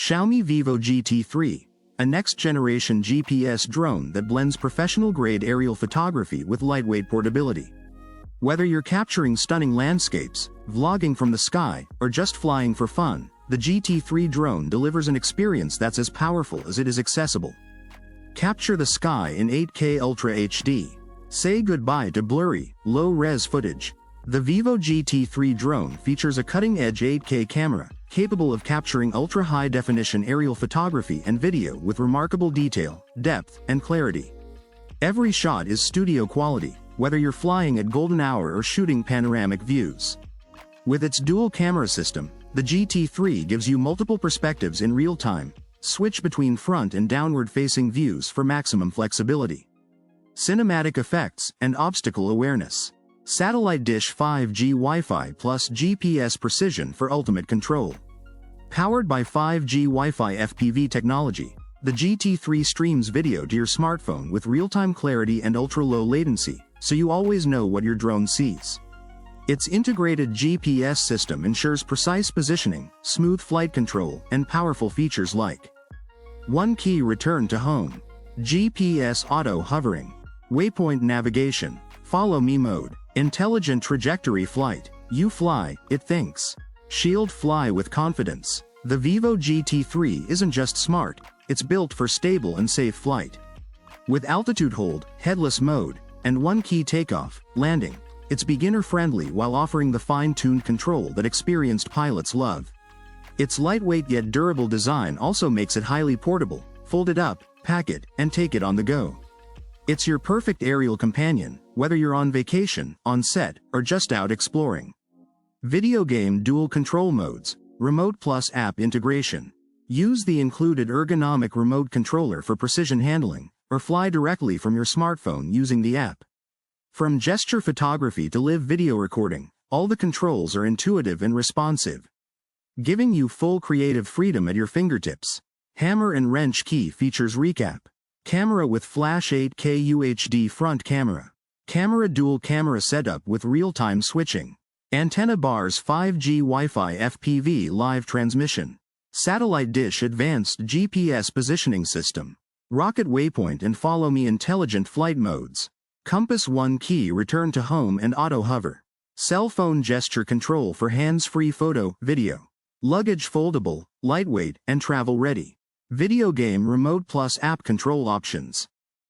Xiaomi VIVO GT3, a next-generation GPS drone that blends professional-grade aerial photography with lightweight portability. Whether you're capturing stunning landscapes, vlogging from the sky, or just flying for fun, the GT3 drone delivers an experience that's as powerful as it is accessible. Capture the sky in 8K Ultra HD. Say goodbye to blurry, low-res footage. The VIVO GT3 drone features a cutting-edge 8K camera, capable of capturing ultra-high-definition aerial photography and video with remarkable detail, depth, and clarity. Every shot is studio quality, whether you're flying at golden hour or shooting panoramic views. With its dual camera system, the GT3 gives you multiple perspectives in real time. Switch between front and downward-facing views for maximum flexibility. Cinematic effects and obstacle awareness. Satellite dish 5G Wi-Fi plus GPS precision for ultimate control. Powered by 5G Wi-Fi FPV technology, the GT3 streams video to your smartphone with real-time clarity and ultra-low latency, so you always know what your drone sees. Its integrated GPS system ensures precise positioning, smooth flight control, and powerful features like One Key Return to Home, GPS Auto Hovering, Waypoint Navigation, Follow Me Mode, Intelligent Trajectory Flight, You Fly, It Thinks, Shield Fly with Confidence. The VIVO GT3 isn't just smart, it's built for stable and safe flight. With altitude hold, headless mode, and one-key takeoff, landing, it's beginner-friendly while offering the fine-tuned control that experienced pilots love. Its lightweight yet durable design also makes it highly portable. Fold it up, pack it, and take it on the go. It's your perfect aerial companion, whether you're on vacation, on set, or just out exploring. Video game dual control modes, remote plus app integration. Use the included ergonomic remote controller for precision handling, or fly directly from your smartphone using the app. From gesture photography to live video recording, all the controls are intuitive and responsive, giving you full creative freedom at your fingertips. Hammer and wrench key features recap. Camera with flash 8K UHD front camera. Camera dual camera setup with real-time switching. Antenna bars 5G Wi-Fi FPV live transmission. Satellite dish advanced GPS positioning system. Rocket waypoint and follow me intelligent flight modes. Compass one key return to home and auto hover. Cell phone gesture control for hands-free photo, video. Luggage foldable, lightweight, and travel ready. Video game remote plus app control options.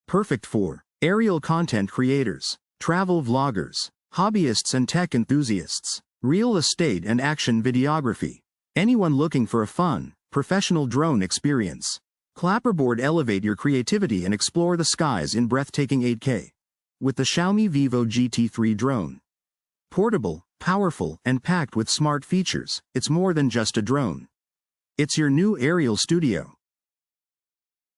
Perfect for aerial content creators, travel vloggers, hobbyists and tech enthusiasts, real estate and action videography. Anyone looking for a fun, professional drone experience. Clapperboard, elevate your creativity and explore the skies in breathtaking 8K. With the Xiaomi VIVO GT3 drone. Portable, powerful, and packed with smart features, it's more than just a drone. It's your new aerial studio.